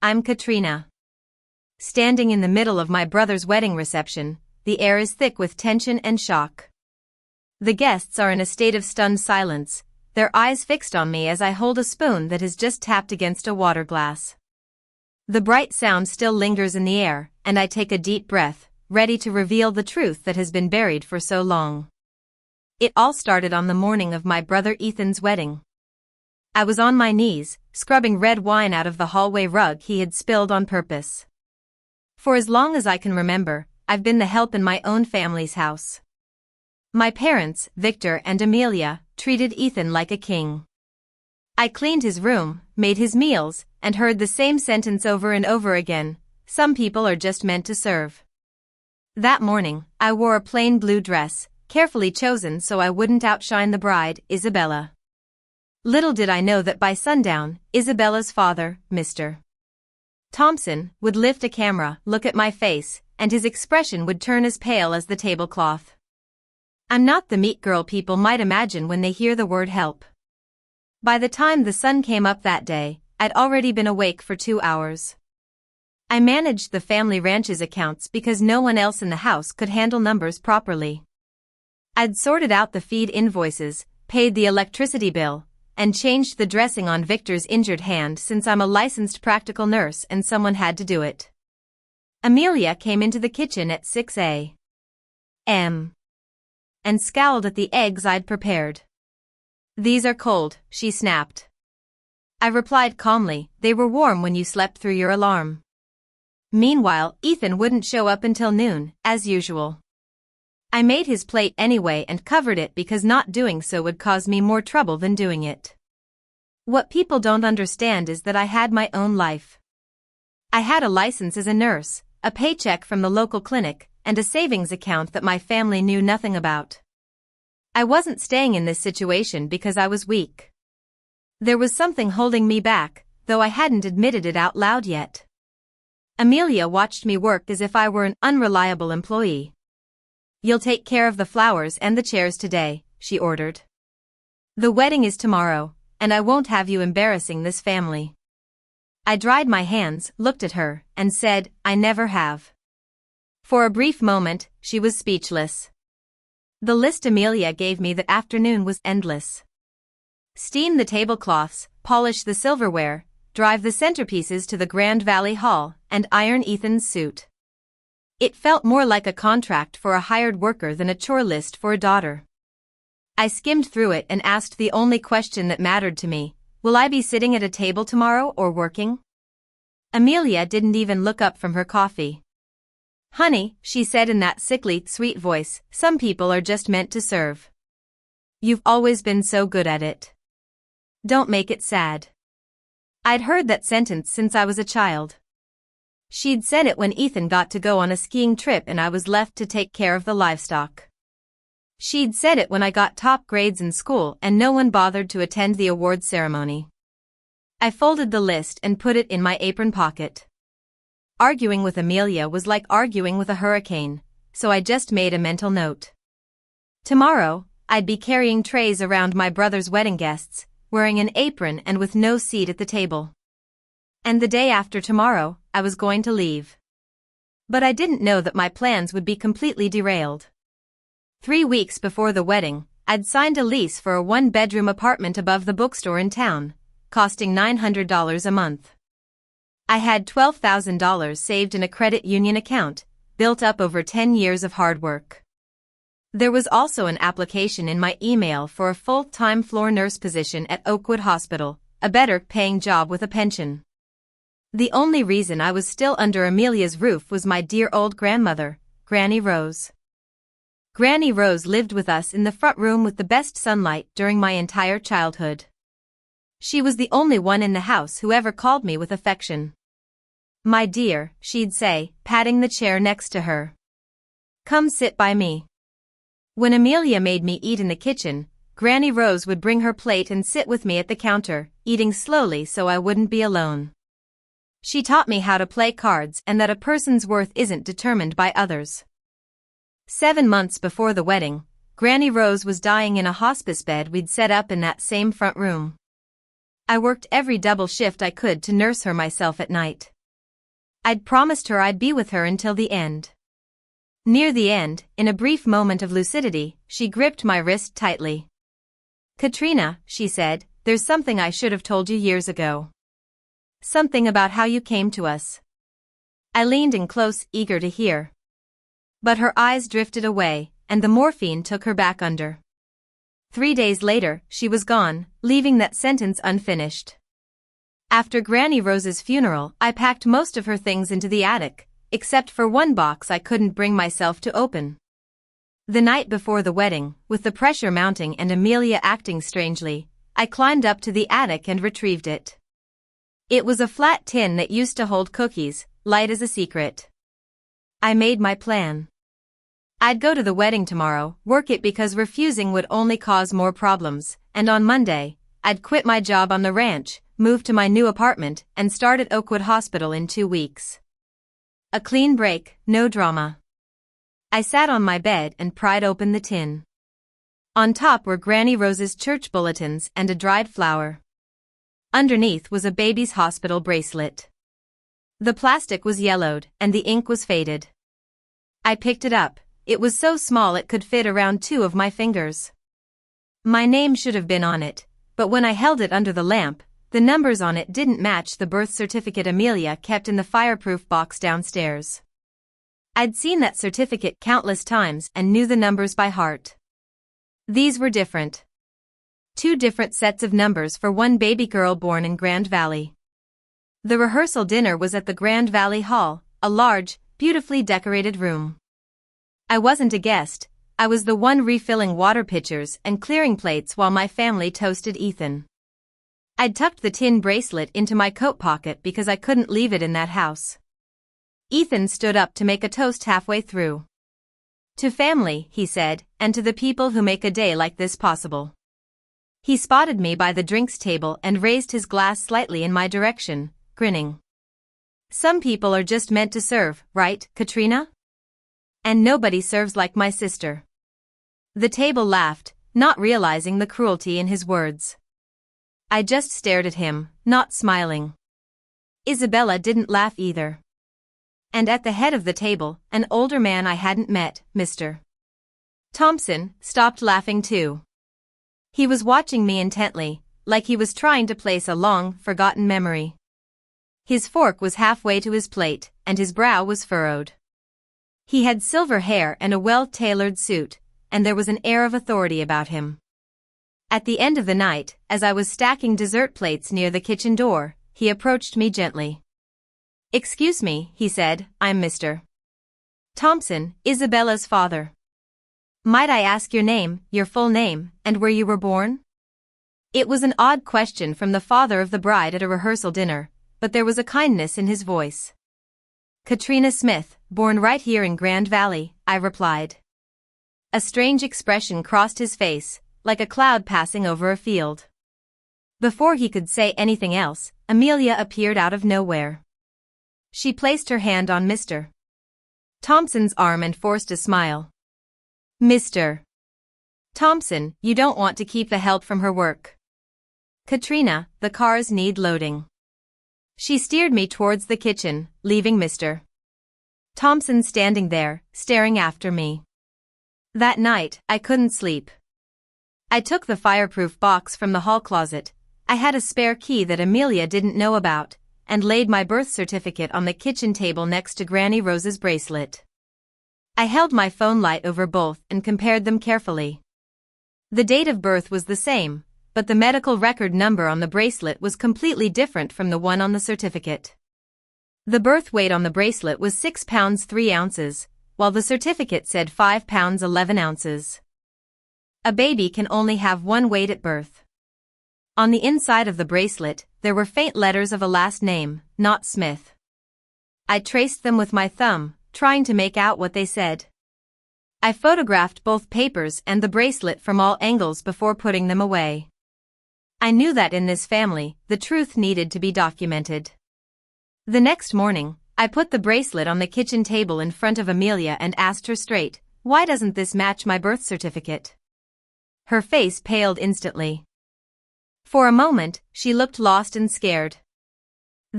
I'm Katrina. Standing in the middle of my brother's wedding reception, the air is thick with tension and shock. The guests are in a state of stunned silence, their eyes fixed on me as I hold a spoon that has just tapped against a water glass. The bright sound still lingers in the air, and I take a deep breath, ready to reveal the truth that has been buried for so long. It all started on the morning of my brother Ethan's wedding. I was on my knees, scrubbing red wine out of the hallway rug he had spilled on purpose. For as long as I can remember, I've been the help in my own family's house. My parents, Victor and Amelia, treated Ethan like a king. I cleaned his room, made his meals, and heard the same sentence over and over again: some people are just meant to serve. That morning, I wore a plain blue dress, carefully chosen so I wouldn't outshine the bride, Isabella. Little did I know that by sundown, Isabella's father, Mr. Thompson, would lift a camera, look at my face, and his expression would turn as pale as the tablecloth. I'm not the meat girl people might imagine when they hear the word help. By the time the sun came up that day, I'd already been awake for 2 hours. I managed the family ranch's accounts because no one else in the house could handle numbers properly. I'd sorted out the feed invoices, paid the electricity bill, and changed the dressing on Victor's injured hand since I'm a licensed practical nurse and someone had to do it. Amelia came into the kitchen at 6 a.m. and scowled at the eggs I'd prepared. "These are cold," she snapped. I replied calmly, "They were warm when you slept through your alarm." Meanwhile, Ethan wouldn't show up until noon, as usual. I made his plate anyway and covered it because not doing so would cause me more trouble than doing it. What people don't understand is that I had my own life. I had a license as a nurse, a paycheck from the local clinic, and a savings account that my family knew nothing about. I wasn't staying in this situation because I was weak. There was something holding me back, though I hadn't admitted it out loud yet. Amelia watched me work as if I were an unreliable employee. "You'll take care of the flowers and the chairs today," she ordered. "The wedding is tomorrow, and I won't have you embarrassing this family." I dried my hands, looked at her, and said, "I never have." For a brief moment, she was speechless. The list Amelia gave me that afternoon was endless. Steam the tablecloths, polish the silverware, drive the centerpieces to the Grand Valley Hall, and iron Ethan's suit. It felt more like a contract for a hired worker than a chore list for a daughter. I skimmed through it and asked the only question that mattered to me: will I be sitting at a table tomorrow or working? Amelia didn't even look up from her coffee. "Honey," she said in that sickly, sweet voice, "some people are just meant to serve. You've always been so good at it. Don't make it sad." I'd heard that sentence since I was a child. She'd said it when Ethan got to go on a skiing trip and I was left to take care of the livestock. She'd said it when I got top grades in school and no one bothered to attend the awards ceremony. I folded the list and put it in my apron pocket. Arguing with Amelia was like arguing with a hurricane, so I just made a mental note. Tomorrow, I'd be carrying trays around my brother's wedding guests, wearing an apron and with no seat at the table. And the day after tomorrow, I was going to leave. But I didn't know that my plans would be completely derailed. 3 weeks before the wedding, I'd signed a lease for a 1-bedroom apartment above the bookstore in town, costing $900 a month. I had $12,000 saved in a credit union account, built up over 10 years of hard work. There was also an application in my email for a full-time floor nurse position at Oakwood Hospital, a better-paying job with a pension. The only reason I was still under Amelia's roof was my dear old grandmother, Granny Rose. Granny Rose lived with us in the front room with the best sunlight during my entire childhood. She was the only one in the house who ever called me with affection. "My dear," she'd say, patting the chair next to her. "Come sit by me." When Amelia made me eat in the kitchen, Granny Rose would bring her plate and sit with me at the counter, eating slowly so I wouldn't be alone. She taught me how to play cards and that a person's worth isn't determined by others. 7 months before the wedding, Granny Rose was dying in a hospice bed we'd set up in that same front room. I worked every double shift I could to nurse her myself at night. I'd promised her I'd be with her until the end. Near the end, in a brief moment of lucidity, she gripped my wrist tightly. "Katrina," she said, "there's something I should have told you years ago. Something about how you came to us." I leaned in close, eager to hear. But her eyes drifted away, and the morphine took her back under. 3 days later, she was gone, leaving that sentence unfinished. After Granny Rose's funeral, I packed most of her things into the attic, except for one box I couldn't bring myself to open. The night before the wedding, with the pressure mounting and Amelia acting strangely, I climbed up to the attic and retrieved it. It was a flat tin that used to hold cookies, light as a secret. I made my plan. I'd go to the wedding tomorrow, work it because refusing would only cause more problems, and on Monday, I'd quit my job on the ranch, move to my new apartment, and start at Oakwood Hospital in 2 weeks. A clean break, no drama. I sat on my bed and pried open the tin. On top were Granny Rose's church bulletins and a dried flower. Underneath was a baby's hospital bracelet. The plastic was yellowed, and the ink was faded. I picked it up. It was so small it could fit around 2 of my fingers. My name should have been on it, but when I held it under the lamp, the numbers on it didn't match the birth certificate Amelia kept in the fireproof box downstairs. I'd seen that certificate countless times and knew the numbers by heart. These were different. 2 different sets of numbers for one baby girl born in Grand Valley. The rehearsal dinner was at the Grand Valley Hall, a large, beautifully decorated room. I wasn't a guest, I was the one refilling water pitchers and clearing plates while my family toasted Ethan. I'd tucked the tin bracelet into my coat pocket because I couldn't leave it in that house. Ethan stood up to make a toast halfway through. "To family," he said, "and to the people who make a day like this possible." He spotted me by the drinks table and raised his glass slightly in my direction, grinning. "Some people are just meant to serve, right, Katrina? And nobody serves like my sister." The table laughed, not realizing the cruelty in his words. I just stared at him, not smiling. Isabella didn't laugh either. And at the head of the table, an older man I hadn't met, Mr. Thompson, stopped laughing too. He was watching me intently, like he was trying to place a long, forgotten memory. His fork was halfway to his plate, and his brow was furrowed. He had silver hair and a well-tailored suit, and there was an air of authority about him. At the end of the night, as I was stacking dessert plates near the kitchen door, he approached me gently. "Excuse me," he said, "I'm Mr. Thompson, Isabella's father. Might I ask your name, your full name, and where you were born?" It was an odd question from the father of the bride at a rehearsal dinner, but there was a kindness in his voice. "Katrina Smith, born right here in Grand Valley," I replied. A strange expression crossed his face, like a cloud passing over a field. Before he could say anything else, Amelia appeared out of nowhere. She placed her hand on Mr. Thompson's arm and forced a smile. "Mr. Thompson, you don't want to keep the help from her work. Katrina, the cars need loading." She steered me towards the kitchen, leaving Mr. Thompson standing there, staring after me. That night, I couldn't sleep. I took the fireproof box from the hall closet. I had a spare key that Amelia didn't know about, and laid my birth certificate on the kitchen table next to Granny Rose's bracelet. I held my phone light over both and compared them carefully. The date of birth was the same, but the medical record number on the bracelet was completely different from the one on the certificate. The birth weight on the bracelet was 6 pounds 3 ounces, while the certificate said 5 pounds 11 ounces. A baby can only have one weight at birth. On the inside of the bracelet, there were faint letters of a last name, not Smith. I traced them with my thumb, trying to make out what they said. I photographed both papers and the bracelet from all angles before putting them away. I knew that in this family, the truth needed to be documented. The next morning, I put the bracelet on the kitchen table in front of Amelia and asked her straight, "Why doesn't this match my birth certificate?" Her face paled instantly. For a moment, she looked lost and scared.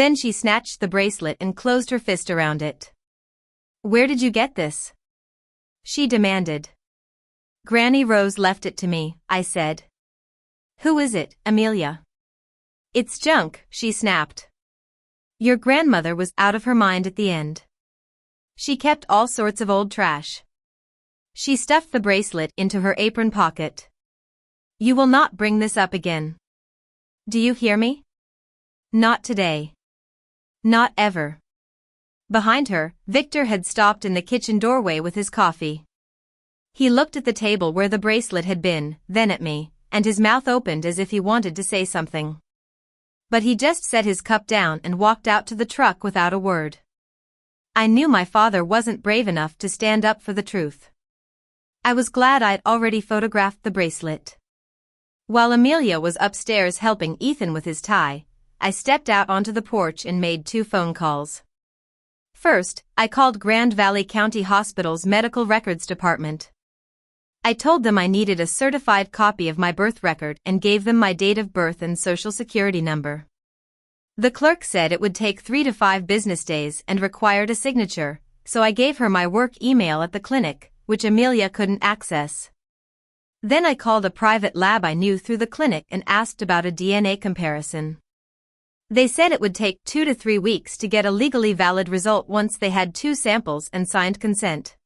Then she snatched the bracelet and closed her fist around it. "Where did you get this?" she demanded. "Granny Rose left it to me," I said. "Who is it, Amelia?" "It's junk," she snapped. "Your grandmother was out of her mind at the end. She kept all sorts of old trash." She stuffed the bracelet into her apron pocket. "You will not bring this up again. Do you hear me? Not today. Not ever." Behind her, Victor had stopped in the kitchen doorway with his coffee. He looked at the table where the bracelet had been, then at me, and his mouth opened as if he wanted to say something. But he just set his cup down and walked out to the truck without a word. I knew my father wasn't brave enough to stand up for the truth. I was glad I'd already photographed the bracelet. While Amelia was upstairs helping Ethan with his tie, I stepped out onto the porch and made 2 phone calls. First, I called Grand Valley County Hospital's Medical Records Department. I told them I needed a certified copy of my birth record and gave them my date of birth and social security number. The clerk said it would take 3 to 5 business days and required a signature, so I gave her my work email at the clinic, which Amelia couldn't access. Then I called a private lab I knew through the clinic and asked about a DNA comparison. They said it would take 2 to 3 weeks to get a legally valid result once they had 2 samples and signed consent.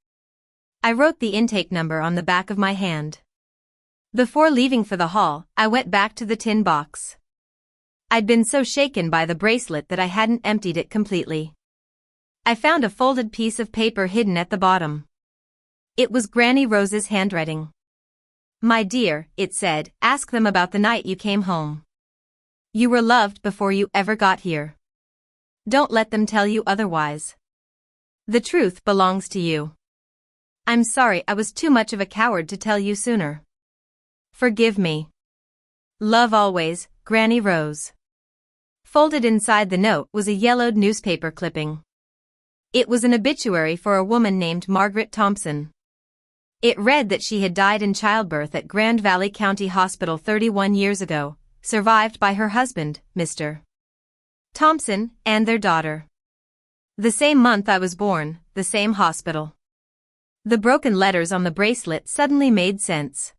I wrote the intake number on the back of my hand. Before leaving for the hall, I went back to the tin box. I'd been so shaken by the bracelet that I hadn't emptied it completely. I found a folded piece of paper hidden at the bottom. It was Granny Rose's handwriting. "My dear," it said, "ask them about the night you came home. You were loved before you ever got here. Don't let them tell you otherwise. The truth belongs to you. I'm sorry I was too much of a coward to tell you sooner. Forgive me. Love always, Granny Rose." Folded inside the note was a yellowed newspaper clipping. It was an obituary for a woman named Margaret Thompson. It read that she had died in childbirth at Grand Valley County Hospital 31 years ago, survived by her husband, Mr. Thompson, and their daughter. The same month I was born, the same hospital. The broken letters on the bracelet suddenly made sense.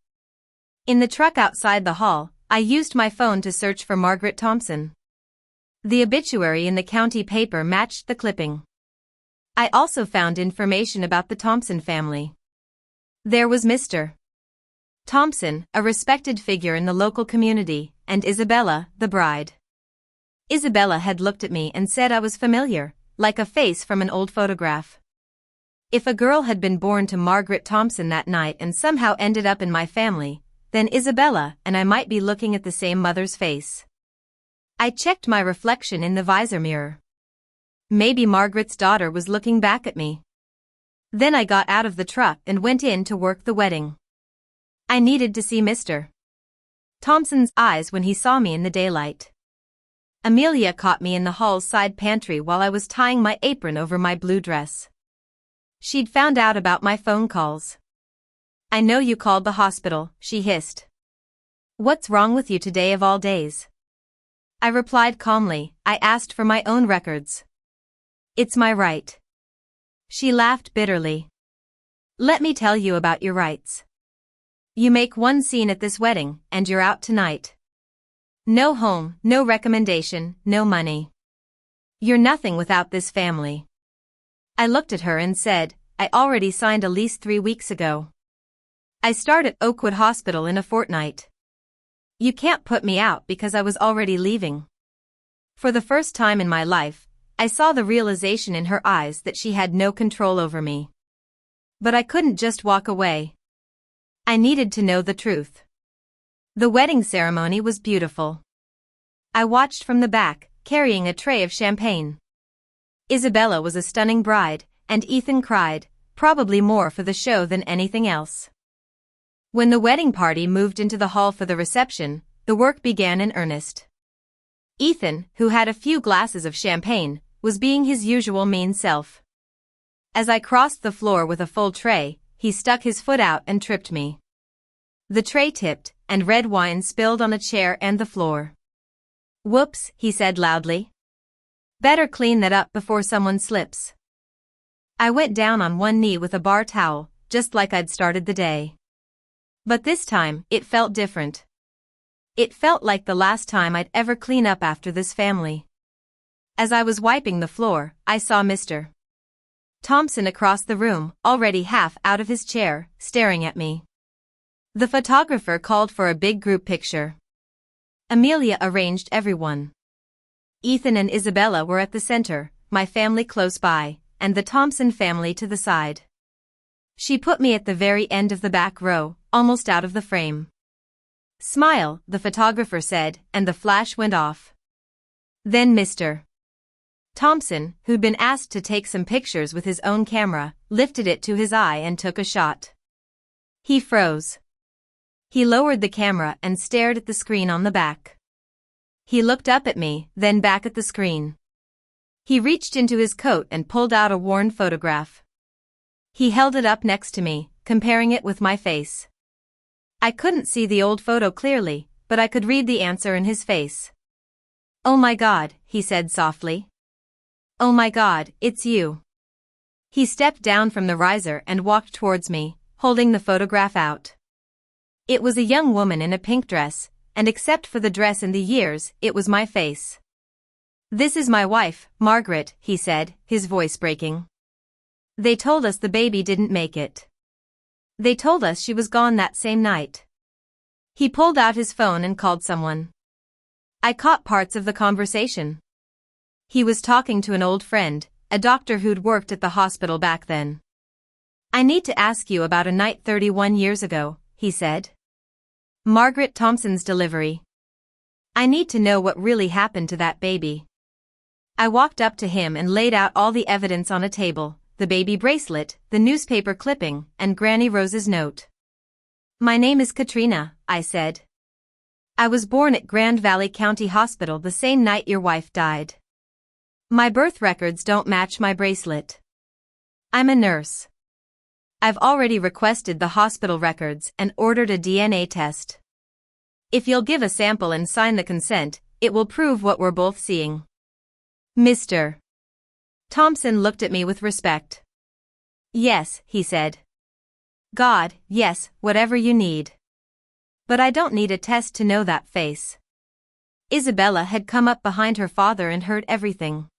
In the truck outside the hall, I used my phone to search for Margaret Thompson. The obituary in the county paper matched the clipping. I also found information about the Thompson family. There was Mr. Thompson, a respected figure in the local community, and Isabella, the bride. Isabella had looked at me and said I was familiar, like a face from an old photograph. If a girl had been born to Margaret Thompson that night and somehow ended up in my family, then Isabella and I might be looking at the same mother's face. I checked my reflection in the visor mirror. Maybe Margaret's daughter was looking back at me. Then I got out of the truck and went in to work the wedding. I needed to see Mr. Thompson's eyes when he saw me in the daylight. Amelia caught me in the hall's side pantry while I was tying my apron over my blue dress. She'd found out about my phone calls. "I know you called the hospital," she hissed. "What's wrong with you today of all days?" I replied calmly, "I asked for my own records. It's my right." She laughed bitterly. "Let me tell you about your rights. You make one scene at this wedding, and you're out tonight. No home, no recommendation, no money. You're nothing without this family." I looked at her and said, "I already signed a lease 3 weeks ago. I start at Oakwood Hospital in a fortnight. You can't put me out because I was already leaving." For the first time in my life, I saw the realization in her eyes that she had no control over me. But I couldn't just walk away. I needed to know the truth. The wedding ceremony was beautiful. I watched from the back, carrying a tray of champagne. Isabella was a stunning bride, and Ethan cried, probably more for the show than anything else. When the wedding party moved into the hall for the reception, the work began in earnest. Ethan, who had a few glasses of champagne, was being his usual mean self. As I crossed the floor with a full tray, he stuck his foot out and tripped me. The tray tipped, and red wine spilled on a chair and the floor. "Whoops," he said loudly. Better clean that up before someone slips. I went down on one knee with a bar towel, just like I'd started the day. But this time, it felt different. It felt like the last time I'd ever clean up after this family. As I was wiping the floor, I saw Mr. Thompson across the room, already half out of his chair, staring at me. The photographer called for a big group picture. Amelia arranged everyone. Ethan and Isabella were at the center, my family close by, and the Thompson family to the side. She put me at the very end of the back row, almost out of the frame. "Smile," the photographer said, and the flash went off. Then Mr. Thompson, who'd been asked to take some pictures with his own camera, lifted it to his eye and took a shot. He froze. He lowered the camera and stared at the screen on the back. He looked up at me, then back at the screen. He reached into his coat and pulled out a worn photograph. He held it up next to me, comparing it with my face. I couldn't see the old photo clearly, but I could read the answer in his face. "Oh my God," he said softly. "Oh my God, it's you." He stepped down from the riser and walked towards me, holding the photograph out. It was a young woman in a pink dress, and except for the dress and the years, it was my face. "This is my wife, Margaret," he said, his voice breaking. "They told us the baby didn't make it. They told us she was gone that same night." He pulled out his phone and called someone. I caught parts of the conversation. He was talking to an old friend, a doctor who'd worked at the hospital back then. "I need to ask you about a night 31 years ago," he said. "Margaret Thompson's delivery. I need to know what really happened to that baby." I walked up to him and laid out all the evidence on a table, the baby bracelet, the newspaper clipping, and Granny Rose's note. "My name is Katrina," I said. "I was born at Grand Valley County Hospital the same night your wife died. My birth records don't match my bracelet. I'm a nurse. I've already requested the hospital records and ordered a DNA test. If you'll give a sample and sign the consent, it will prove what we're both seeing." Mr. Thompson looked at me with respect. "Yes," he said. "God, yes, whatever you need. But I don't need a test to know that face." Isabella had come up behind her father and heard everything.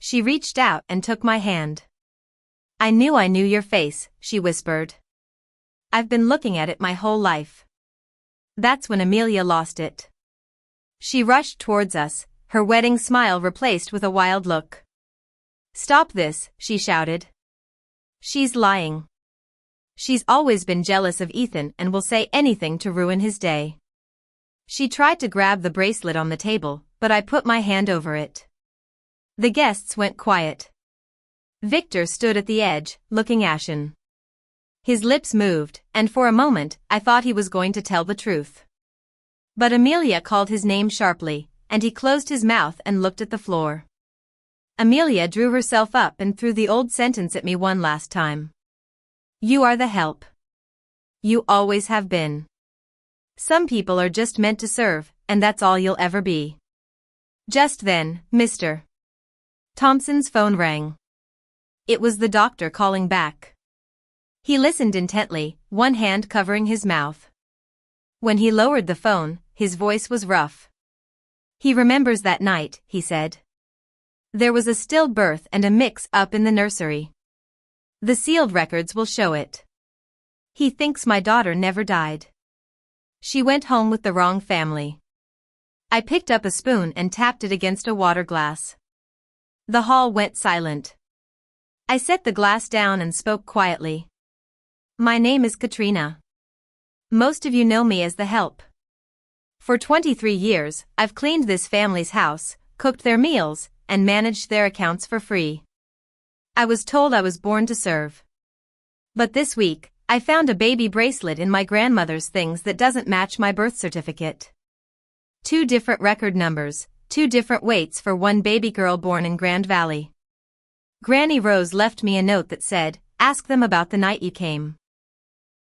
She reached out and took my hand. I knew your face," she whispered. "I've been looking at it my whole life." That's when Amelia lost it. She rushed towards us, her wedding smile replaced with a wild look. "Stop this," she shouted. "She's lying. She's always been jealous of Ethan and will say anything to ruin his day." She tried to grab the bracelet on the table, but I put my hand over it. The guests went quiet. Victor stood at the edge, looking ashen. His lips moved, and for a moment, I thought he was going to tell the truth. But Amelia called his name sharply, and he closed his mouth and looked at the floor. Amelia drew herself up and threw the old sentence at me one last time. "You are the help. You always have been. Some people are just meant to serve, and that's all you'll ever be." Just then, Mr. Thompson's phone rang. It was the doctor calling back. He listened intently, one hand covering his mouth. When he lowered the phone, his voice was rough. "He remembers that night," he said. "There was a stillbirth and a mix-up in the nursery. The sealed records will show it. He thinks my daughter never died. She went home with the wrong family." I picked up a spoon and tapped it against a water glass. The hall went silent. I set the glass down and spoke quietly. "My name is Katrina. Most of you know me as the help. For 23 years, I've cleaned this family's house, cooked their meals, and managed their accounts for free. I was told I was born to serve. But this week, I found a baby bracelet in my grandmother's things that doesn't match my birth certificate. 2 different record numbers, 2 different weights for one baby girl born in Grand Valley. Granny Rose left me a note that said, 'Ask them about the night you came.'